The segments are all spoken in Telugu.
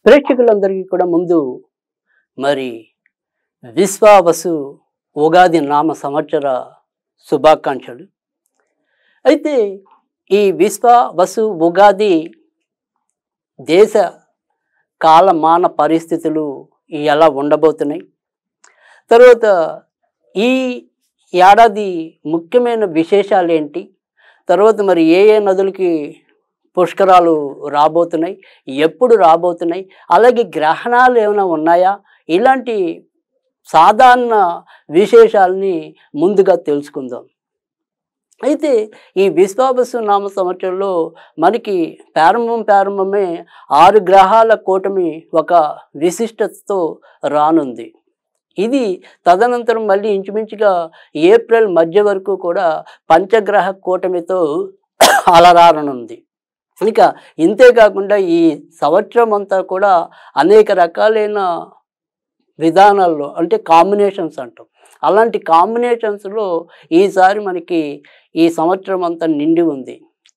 ప్రేక్షకులందరికీ కూడా ముందు మరి విశ్వావసు ఉగాది నామ సంవత్సర శుభాకాంక్షలు. అయితే ఈ విశ్వావసు ఉగాది దేశ కాలమాన పరిస్థితులు ఎలా ఉండబోతున్నాయి, తర్వాత ఈ ఏడాది ముఖ్యమైన విశేషాలు ఏంటి, తర్వాత మరి ఏ ఏ నదులకి పుష్కరాలు రాబోతున్నాయి, ఎప్పుడు రాబోతున్నాయి, అలాగే గ్రహణాలు ఏమైనా ఉన్నాయా, ఇలాంటి సాధారణ విశేషాలని ముందుగా తెలుసుకుందాం. అయితే ఈ విశ్వావసు నామ సంవత్సరంలో మనకి ప్రారంభమే 6 గ్రహాల కూటమి ఒక విశిష్టతతో రానుంది. ఇది తదనంతరం మళ్ళీ ఇంచుమించుగా ఏప్రిల్ మధ్య వరకు కూడా పంచగ్రహ కూటమితో అలరారనుంది. ఇక ఇంతేకాకుండా ఈ సంవత్సరం అంతా కూడా అనేక రకాలైన విధానాల్లో అంటే కాంబినేషన్స్ అంటాం, అలాంటి కాంబినేషన్స్లో ఈసారి మనకి ఈ సంవత్సరం అంతా నిండి ఉంది.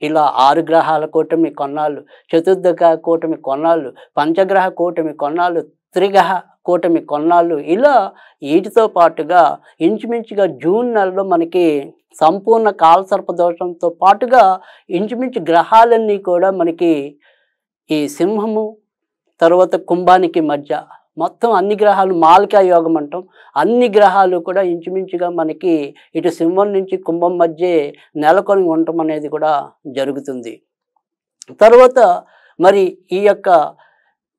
ఇలా 6 గ్రహాల కూటమి కొన్నాళ్ళు, చతుర్దశ కూటమి కొన్నాళ్ళు, పంచగ్రహ కూటమి కొన్నాళ్ళు, త్రిగ్రహ కూటమి కొన్నాళ్ళు, ఇలా వీటితో పాటుగా ఇంచుమించుగా జూన్ నెలలో మనకి సంపూర్ణ కాలసర్ప దోషంతో పాటుగా ఇంచుమించు గ్రహాలన్నీ కూడా మనకి ఈ సింహము తర్వాత కుంభానికి మధ్య మొత్తం అన్ని గ్రహాలు మాలికా యోగం అంటాం, అన్ని గ్రహాలు కూడా ఇంచుమించుగా మనకి ఇటు సింహం నుంచి కుంభం మధ్య నెలకొని ఉండటం అనేది కూడా జరుగుతుంది. తర్వాత మరి ఈ యొక్క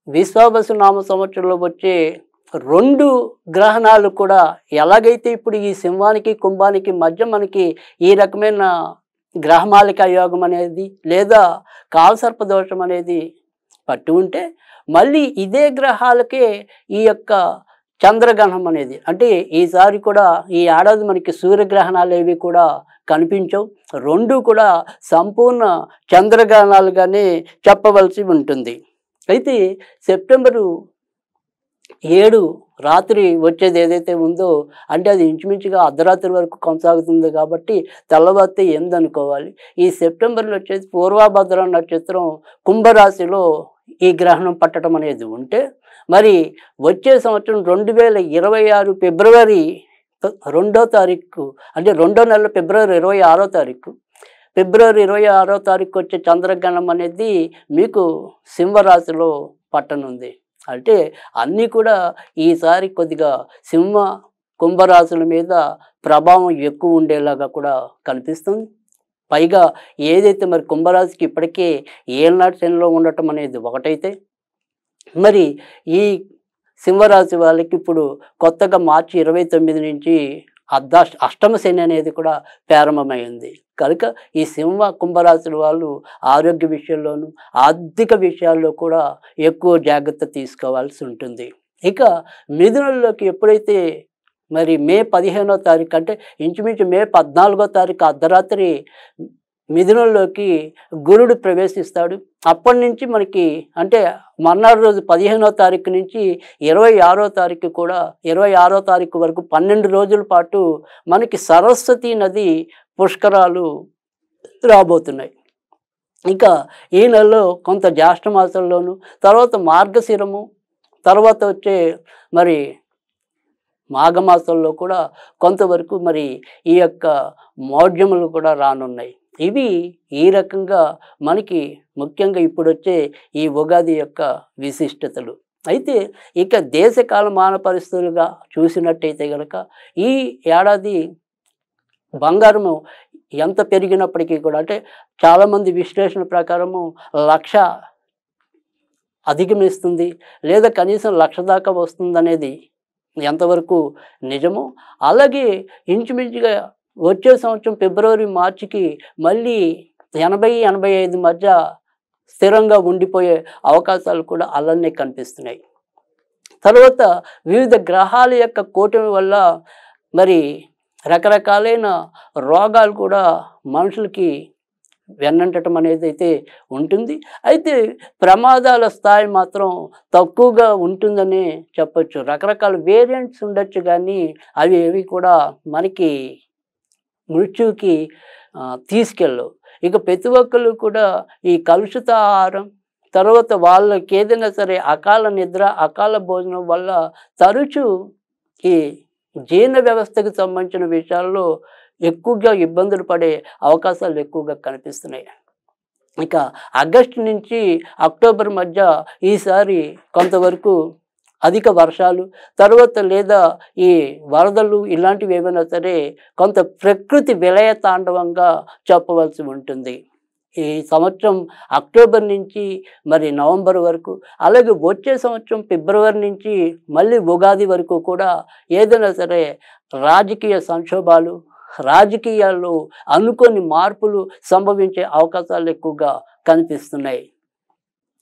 విశ్వావసు నామ సంవత్సరంలో వచ్చే 2 గ్రహణాలు కూడా ఎలాగైతే ఇప్పుడు ఈ సింహానికి కుంభానికి మధ్య మనకి ఈ రకమైన గ్రహమాలిక యోగం అనేది లేదా కాలసర్ప దోషం అనేది పట్టి ఉంటే, మళ్ళీ ఇదే గ్రహాలకే ఈ యొక్క చంద్రగ్రహణం అనేది, అంటే ఈసారి కూడా ఈ ఏడాది మనకి సూర్యగ్రహణాలు ఏవి కూడా కనిపించవు, 2 కూడా సంపూర్ణ చంద్రగ్రహణాలుగానే చెప్పవలసి ఉంటుంది. అయితే సెప్టెంబరు 7 రాత్రి వచ్చేది ఏదైతే ఉందో, అంటే అది ఇంచుమించుగా అర్ధరాత్రి వరకు కొనసాగుతుంది కాబట్టి తెల్లవారితే 8 అనుకోవాలి. ఈ సెప్టెంబర్లో వచ్చేది పూర్వభద్ర నక్షత్రం కుంభరాశిలో ఈ గ్రహణం పట్టడం అనేది ఉంటే, మరి వచ్చే సంవత్సరం 2026 ఫిబ్రవరి 2వ తారీఖు, అంటే 2వ నెల ఫిబ్రవరి 26వ తారీఖు, ఫిబ్రవరి 26వ తారీఖు వచ్చే చంద్రగ్రహణం అనేది మీకు సింహరాశిలో పట్టనుంది. అంటే అన్నీ కూడా ఈసారి కొద్దిగా సింహ కుంభరాశుల మీద ప్రభావం ఎక్కువ ఉండేలాగా కూడా కనిపిస్తుంది. పైగా ఏదైతే మరి కుంభరాశికి ఇప్పటికే ఏళ్ళనాటి శనిలో ఉండటం అనేది ఒకటైతే, మరి ఈ సింహరాశి వాళ్ళకి ఇప్పుడు కొత్తగా మార్చి 29 నుంచి అష్టమ శని అనేది కూడా ప్రారంభమైంది. కనుక ఈ సింహ కుంభరాశుల వాళ్ళు ఆరోగ్య విషయంలోనూ ఆర్థిక విషయాల్లో కూడా ఎక్కువ జాగ్రత్త తీసుకోవాల్సి ఉంటుంది. ఇక మిథునంలోకి ఎప్పుడైతే మరి మే 15వ తారీఖు, అంటే ఇంచుమించు మే 14వ తారీఖు అర్ధరాత్రి మిథునంలోకి గురుడు ప్రవేశిస్తాడు. అప్పటి నుంచి మనకి అంటే మర్నాడు రోజు 15వ తారీఖు నుంచి 26వ తారీఖు కూడా 26వ తారీఖు వరకు 12 రోజుల పాటు మనకి సరస్వతి నది పుష్కరాలు రాబోతున్నాయి. ఇక ఈ నెలలో కొంత జ్యేష్ఠ మాసంలోను, తర్వాత మార్గశిరము, తర్వాత వచ్చే మరి మాఘమాసంలో కూడా కొంతవరకు మరి ఈ యొక్క మౌఢ్యములు కూడా రానున్నాయి. ఇవి ఈ రకంగా మనకి ముఖ్యంగా ఇప్పుడు వచ్చే ఈ ఉగాది యొక్క విశిష్టతలు. అయితే ఇక దేశ కాలమాన పరిస్థితులుగా చూసినట్టయితే కనుక ఈ ఏడాది బంగారము ఎంత పెరిగినప్పటికీ కూడా, అంటే చాలామంది విశ్లేషణ ప్రకారము 1,00,000 అధిగమిస్తుంది లేదా కనీసం 1,00,000 దాకా వస్తుందనేది ఎంతవరకు నిజమో, అలాగే ఇంచుమించుగా వచ్చే సంవత్సరం ఫిబ్రవరి మార్చికి మళ్ళీ 80-85 మధ్య స్థిరంగా ఉండిపోయే అవకాశాలు కూడా అలానే కనిపిస్తున్నాయి. తర్వాత వివిధ గ్రహాల యొక్క కూటమి వల్ల మరి రకరకాలైన రోగాలు కూడా మనుషులకి వెన్నంటడం అనేది అయితే ఉంటుంది. అయితే ప్రమాదాల స్థాయి మాత్రం తక్కువగా ఉంటుందని చెప్పచ్చు. రకరకాల వేరియంట్స్ ఉండొచ్చు కానీ అవి ఏవి కూడా మనకి మృత్యువుకి తీసుకెళ్ళవు. ఇక ప్రతి ఒక్కళ్ళు కూడా ఈ కలుషిత ఆహారం, తర్వాత వాళ్ళకి ఏదైనా సరే అకాల నిద్ర, అకాల భోజనం వల్ల తరచూ ఈ జీర్ణ వ్యవస్థకు సంబంధించిన విషయాల్లో ఎక్కువగా ఇబ్బందులు పడే అవకాశాలు ఎక్కువగా కనిపిస్తున్నాయి. ఇక ఆగస్టు నుంచి అక్టోబర్ మధ్య ఈసారి కొంతవరకు అధిక వర్షాలు, తర్వాత లేదా ఈ వరదలు ఇలాంటివి ఏమైనా సరే కొంత ప్రకృతి విలయ తాండవంగా చెప్పవలసి ఉంటుంది. ఈ సంవత్సరం అక్టోబర్ నుంచి మరి నవంబర్ వరకు, అలాగే వచ్చే సంవత్సరం ఫిబ్రవరి నుంచి మళ్ళీ ఉగాది వరకు కూడా ఏదైనా సరే రాజకీయ సంక్షోభాలు, రాజకీయాల్లో అనుకోని మార్పులు సంభవించే అవకాశాలు ఎక్కువగా కనిపిస్తున్నాయి.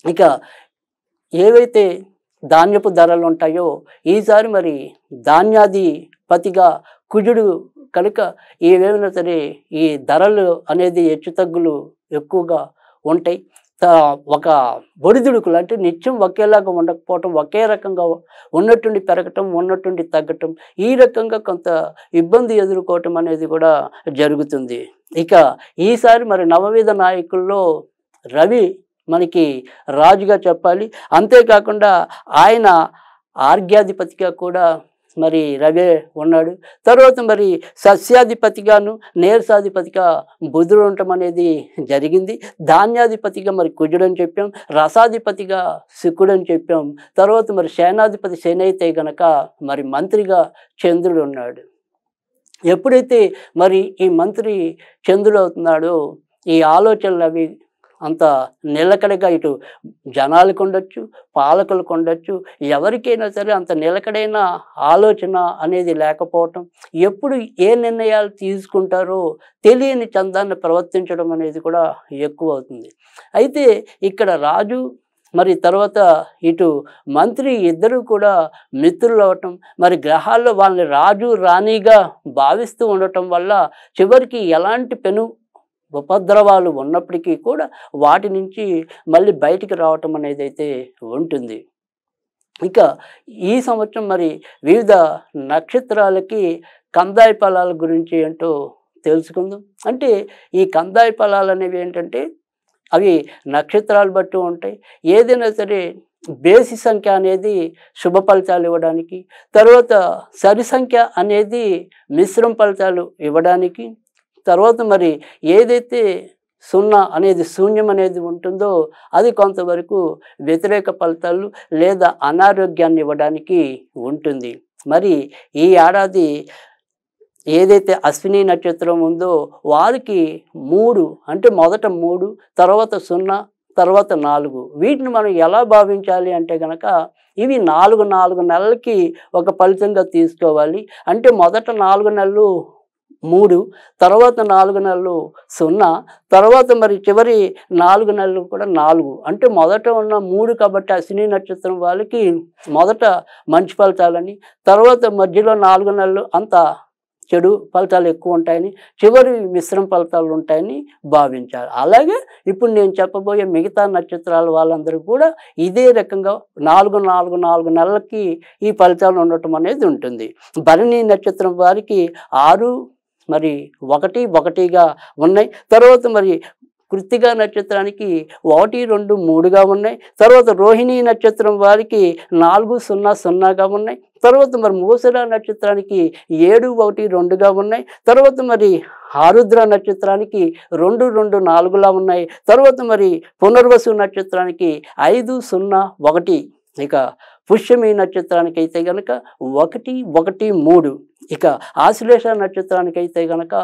ఇక ఏవైతే ధాన్యపు ధరలు ఉంటాయో ఈసారి మరి ధాన్యాధిపతిగా కుజుడు కనుక ఏవేమైనా సరే ఈ ధరలు అనేది హెచ్చుతగ్గులు ఎక్కువగా ఉంటాయి. ఒక ఒడిదుడుకులు అంటే నిత్యం ఒకేలాగా ఉండకపోవటం, ఒకే రకంగా ఉన్నట్టుండి పెరగటం, ఉన్నట్టుండి తగ్గటం, ఈ రకంగా కొంత ఇబ్బంది ఎదుర్కోవటం అనేది కూడా జరుగుతుంది. ఇక ఈసారి మరి నవవిధ నాయకుల్లో రవి మనకి రాజుగా చెప్పాలి. అంతేకాకుండా ఆయన ఆర్గ్యాధిపతిగా కూడా మరి రవే ఉన్నాడు. తర్వాత మరి సస్యాధిపతిగాను నీరసాధిపతిగా బుధుడు ఉండటం అనేది జరిగింది. ధాన్యాధిపతిగా మరి కుజుడు అని చెప్పాం, రసాధిపతిగా శుక్రుడు అని చెప్పాం. తర్వాత మరి సేనాధిపతి శని అయితే గనక మరి మంత్రిగా చంద్రుడు ఉన్నాడు. ఎప్పుడైతే మరి ఈ మంత్రి చంద్రుడు అవుతున్నాడో ఈ ఆలోచనలు అవి అంత నిలకడగా ఇటు జనాలకు ఉండొచ్చు, పాలకులకు ఉండొచ్చు, ఎవరికైనా సరే అంత నిలకడైన ఆలోచన అనేది లేకపోవటం, ఎప్పుడు ఏ నిర్ణయాలు తీసుకుంటారో తెలియని చందాన్ని ప్రవర్తించడం అనేది కూడా ఎక్కువ అవుతుంది. అయితే ఇక్కడ రాజు మరి తర్వాత ఇటు మంత్రి ఇద్దరు కూడా మిత్రులు అవటం, మరి గ్రహాల్లో వాళ్ళని రాజు రాణిగా భావిస్తూ ఉండటం వల్ల చివరికి ఎలాంటి ఉపద్రవాలు ఉన్నప్పటికీ కూడా వాటి నుంచి మళ్ళీ బయటికి రావటం అనేది అయితే ఉంటుంది. ఇక ఈ సంవత్సరం మరి వివిధ నక్షత్రాలకి కందాయ ఫలాల గురించి ఏంటో తెలుసుకుందాం. అంటే ఈ కందాయ ఫలాలు అనేవి ఏంటంటే అవి నక్షత్రాలు బట్టి ఉంటాయి. ఏదైనా సరే బేసి సంఖ్య అనేది శుభ ఫలితాలు ఇవ్వడానికి, తర్వాత సరి సంఖ్య అనేది మిశ్రమ ఫలితాలు ఇవ్వడానికి, తర్వాత మరి ఏదైతే 0 అనేది శూన్యం అనేది ఉంటుందో అది కొంతవరకు వ్యతిరేక ఫలితాలు లేదా అనారోగ్యాన్ని ఇవ్వడానికి ఉంటుంది. మరి ఈ ఏడాది ఏదైతే అశ్విని నక్షత్రం ఉందో వారికి 3 అంటే మొదట 3, తర్వాత 0, తర్వాత 4 వీటిని మనం ఎలా భావించాలి అంటే కనుక ఇవి 4 నెలలకి ఒక ఫలితంగా తీసుకోవాలి. అంటే మొదట 4 నెలలు 3, తర్వాత 4 నెలలు 0, తర్వాత మరి చివరి 4 నెలలు కూడా 4. అంటే మొదట ఉన్న 3 కాబట్టి అశ్విని నక్షత్రం వాళ్ళకి మొదట మంచి ఫలితాలని, తర్వాత మధ్యలో 4 నెలలు అంత చెడు ఫలితాలు ఎక్కువ ఉంటాయని, చివరి మిశ్రమ ఫలితాలు ఉంటాయని భావించాలి. అలాగే ఇప్పుడు నేను చెప్పబోయే మిగతా నక్షత్రాల వాళ్ళందరూ కూడా ఇదే రకంగా 4 నెలలకి ఈ ఫలితాలు ఉండటం అనేది ఉంటుంది. భరణి నక్షత్రం వారికి 6 మరి 1 ఉన్నాయి. తర్వాత మరి కృత్తిక నక్షత్రానికి 1, 2, 3గా ఉన్నాయి. తర్వాత రోహిణి నక్షత్రం వారికి 4, 0, 0గా ఉన్నాయి. తర్వాత మరి మూసర నక్షత్రానికి 7, 1, 2గా ఉన్నాయి. తర్వాత మరి ఆరుద్ర నక్షత్రానికి 2, 2, 4లా ఉన్నాయి. తర్వాత మరి పునర్వసు నక్షత్రానికి 5, 0, 1. ఇక పుష్యమి నక్షత్రానికి అయితే గనక 1, 1, 3. ఇక ఆశ్లేష నక్షత్రానికి అయితే గనక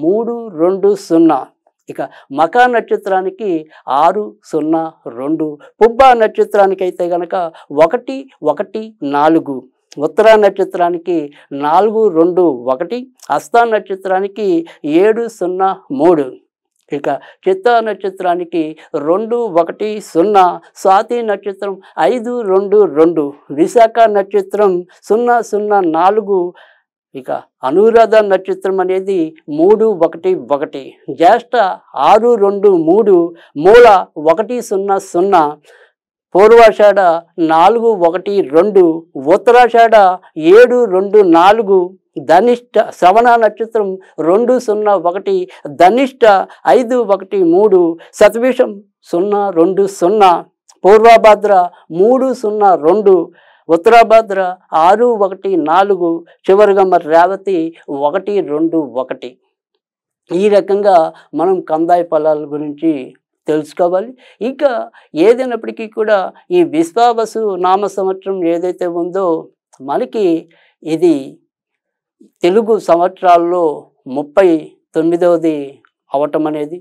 3, 2, 0. ఇక మకా నక్షత్రానికి 6, 0, 2. పుబ్బ నక్షత్రానికి అయితే గనక 1, 1, 4. ఉత్తర నక్షత్రానికి 4, 2, 1. హస్త నక్షత్రానికి 7, 0, 3. ఇక చిత్తా నక్షత్రానికి 2, 1, 0. స్వాతి నక్షత్రం 5, 2, 2. విశాఖ నక్షత్రం 0, 0, 4. ఇక అనురాధ నక్షత్రం అనేది 3, 1, 1. జ్యేష్ఠ 6, 2, 3. మూల 1, 0, 0. పూర్వాషాఢ 4, 1, 2. ఉత్తరాషాఢ 7, 2, 4. ధనిష్ట శ్రవణ నక్షత్రం 2, 0, 1. ధనిష్ట 5, 1, 3. శతభిషం 0, 2, 0. పూర్వభాద్ర 302, ఉత్తరాభాద్ర 614, చివరిగా మరి రేవతి 121. ఈ రకంగా మనం కందాయ ఫలాల గురించి తెలుసుకోవాలి. ఇంకా ఏదైనప్పటికీ కూడా ఈ విశ్వావసు నామ సంవత్సరం ఏదైతే ఉందో మనకి ఇది తెలుగు సంవత్సరాల్లో 39వది అవటం అనేది.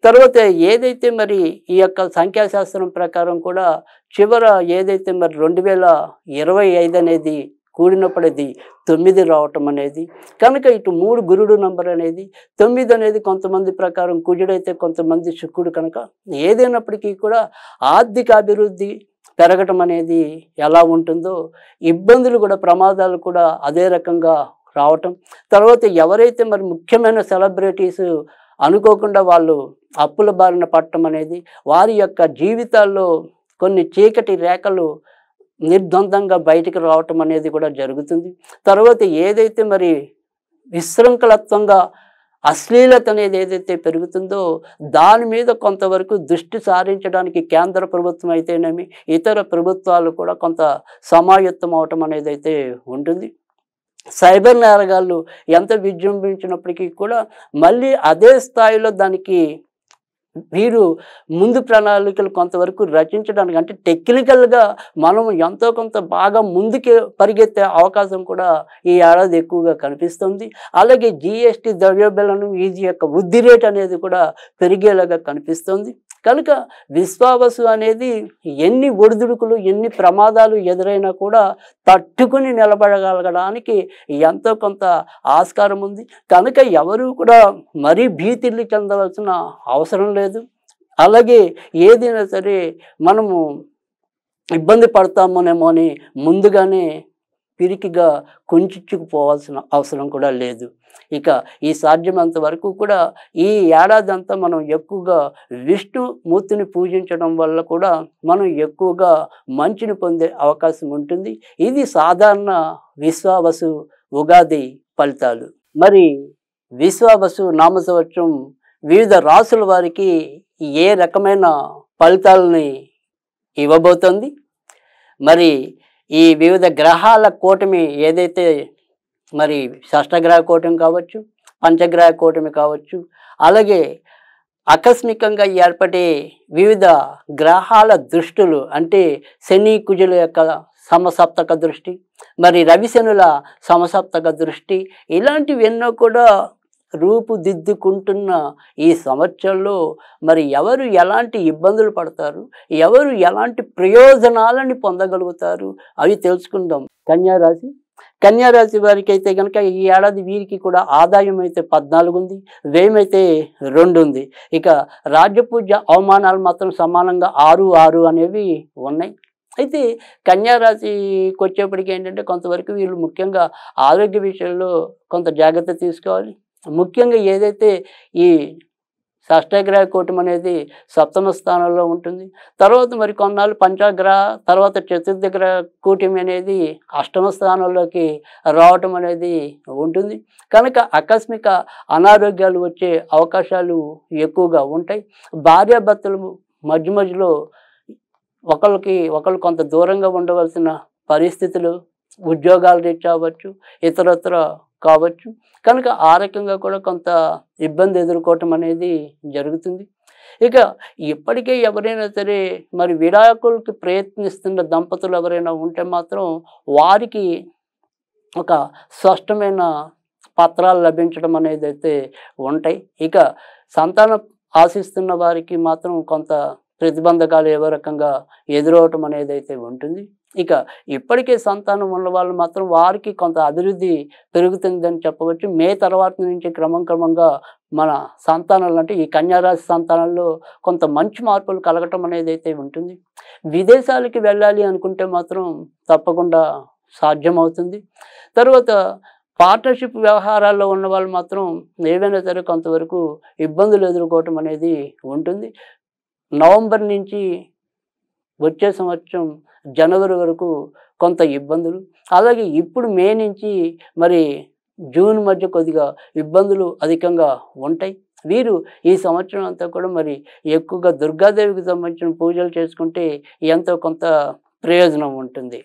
తర్వాత ఏదైతే మరి ఈ యొక్క సంఖ్యాశాస్త్రం ప్రకారం కూడా చివర ఏదైతే మరి 2025 అనేది కూడినప్పుడు అది 9 రావటం అనేది. కనుక ఇటు 3 గురుడు నంబర్ అనేది, 9 అనేది కొంతమంది ప్రకారం కుజుడైతే కొంతమంది శుక్రుడు. కనుక ఏదైనప్పటికీ కూడా ఆర్థిక అభివృద్ధి పెరగటం అనేది ఎలా ఉంటుందో ఇబ్బందులు కూడా, ప్రమాదాలు కూడా అదే రకంగా రావటం. తర్వాత ఎవరైతే మరి ముఖ్యమైన సెలబ్రిటీస్ అనుకోకుండా వాళ్ళు అప్పుల బారిన పడటం అనేది, వారి యొక్క జీవితాల్లో కొన్ని చీకటి రేఖలు నిర్ద్వందంగా బయటికి రావటం అనేది కూడా జరుగుతుంది. తర్వాత ఏదైతే మరి విశృంఖలత్వంగా అశ్లీలత అనేది ఏదైతే పెరుగుతుందో దాని మీద కొంతవరకు దృష్టి సారించడానికి కేంద్ర ప్రభుత్వం అయితేనేమి ఇతర ప్రభుత్వాలు కూడా కొంత సమాయత్తం అవటం అనేది అయితే ఉంటుంది. సైబర్ నేరగాళ్ళు ఎంత విజృంభించినప్పటికీ కూడా మళ్ళీ అదే స్థాయిలో దానికి వీరు ముందు ప్రణాళికలు కొంతవరకు రచించడానికి, అంటే టెక్నికల్గా మనం ఎంతో కొంత బాగా ముందుకే పరిగెత్తే అవకాశం కూడా ఈ ఏడాది ఎక్కువగా కనిపిస్తుంది. అలాగే జిఎస్టీ ద్రవ్యోల్బణం వీటి యొక్క వృద్ధి రేట్ అనేది కూడా పెరిగేలాగా కనిపిస్తుంది. కనుక విశ్వావసు అనేది ఎన్ని ఒడిదుడుకులు, ఎన్ని ప్రమాదాలు ఎదురైనా కూడా తట్టుకుని నిలబడగలగడానికి ఎంతో కొంత ఆస్కారం ఉంది. కనుక ఎవరు కూడా మరీ భీతిల్లి చెందవలసిన అవసరం లేదు. అలాగే ఏదైనా సరే మనము ఇబ్బంది పడతామోనేమో అని ముందుగానే పిరికిగా కుంచుకుపోవాల్సిన అవసరం కూడా లేదు. ఇక ఈ సాధ్యమంత వరకు కూడా ఈ ఏడాది అంతా మనం ఎక్కువగా విష్ణుమూర్తిని పూజించడం వల్ల కూడా మనం ఎక్కువగా మంచిని పొందే అవకాశం ఉంటుంది. ఇది సాధారణ విశ్వావసు ఉగాది ఫలితాలు. మరి విశ్వావసు నామ సంవత్సరం వివిధ రాసుల వారికి ఏ రకమైన ఫలితాలని ఇవ్వబోతోంది? మరి ఈ వివిధ గ్రహాల కూటమి ఏదైతే మరి షష్టగ్రహ కూటమి కావచ్చు, పంచగ్రహ కూటమి కావచ్చు, అలాగే ఆకస్మికంగా ఏర్పడే వివిధ గ్రహాల దృష్టులు, అంటే శని కుజుల యొక్క సమసప్తక దృష్టి, మరి రవిశనుల సమసప్తక దృష్టి, ఇలాంటివి ఎన్నో కూడా రూపుదిద్దుకుంటున్న ఈ సంవత్సరంలో మరి ఎవరు ఎలాంటి ఇబ్బందులు పడతారు, ఎవరు ఎలాంటి ప్రయోజనాలని పొందగలుగుతారు అవి తెలుసుకుందాం. కన్యారాశి వారికి అయితే కనుక ఈ ఏడాది వీరికి కూడా ఆదాయం అయితే 14 ఉంది, వ్యయం అయితే 2 ఉంది. ఇక రాజ్యపూజ్య అవమానాలు మాత్రం సమానంగా 6 అనేవి ఉన్నాయి. అయితే కన్యారాశికి వచ్చేప్పటికి ఏంటంటే కొంతవరకు వీళ్ళు ముఖ్యంగా ఆరోగ్య విషయంలో కొంత జాగ్రత్త తీసుకోవాలి. ముఖ్యంగా ఏదైతే ఈ షష్టగ్రహ కూటమి అనేది 7వ స్థానంలో ఉంటుంది. తర్వాత మరి కొన్నాళ్ళు పంచగ్రహ, తర్వాత చతుర్థ గ్రహ కూటమి అనేది 8వ స్థానంలోకి రావటం అనేది ఉంటుంది. కనుక ఆకస్మిక అనారోగ్యాలు వచ్చే అవకాశాలు ఎక్కువగా ఉంటాయి. భార్యాభర్తలు మధ్యలో ఒకళ్ళు కొంత దూరంగా ఉండవలసిన పరిస్థితులు, ఉద్యోగాల రీత్యా అవ్వచ్చు, ఇతరత్ర కావచ్చు. కనుక ఆ రకంగా కూడా కొంత ఇబ్బంది ఎదుర్కోవటం అనేది జరుగుతుంది. ఇక ఇప్పటికే ఎవరైనా సరే మరి విడాకులకి ప్రయత్నిస్తున్న దంపతులు ఎవరైనా ఉంటే మాత్రం వారికి ఒక స్పష్టమైన పత్రాలు లభించడం అనేది అయితే ఉంటాయి. ఇక సంతానం ఆశిస్తున్న వారికి మాత్రం కొంత ప్రతిబంధకాలు ఏవో రకంగా ఎదురవటం అనేది అయితే ఉంటుంది. ఇక ఇప్పటికే సంతానం ఉన్న వాళ్ళు మాత్రం వారికి కొంత అభివృద్ధి పెరుగుతుందని చెప్పవచ్చు. మే తర్వాత నుంచి క్రమంగా మన సంతానాలు, అంటే ఈ కన్యారాశి సంతానంలో కొంత మంచి మార్పులు కలగటం అనేది అయితే ఉంటుంది. విదేశాలకి వెళ్ళాలి అనుకుంటే మాత్రం తప్పకుండా సాధ్యమవుతుంది. తర్వాత పార్ట్నర్షిప్ వ్యవహారాల్లో ఉన్న వాళ్ళు మాత్రం ఏవైనా సరే కొంతవరకు ఇబ్బందులు ఎదుర్కోవటం అనేది ఉంటుంది. నవంబర్ నుంచి వచ్చే సంవత్సరం జనవరి వరకు కొంత ఇబ్బందులు, అలాగే ఇప్పుడు మే నుంచి మరి జూన్ మధ్య కొద్దిగా ఇబ్బందులు అధికంగా ఉంటాయి. వీరు ఈ సంవత్సరం అంతా కూడా మరి ఎక్కువగా దుర్గాదేవికి సంబంధించిన పూజలు చేసుకుంటే ఎంతో కొంత ప్రయోజనం ఉంటుంది.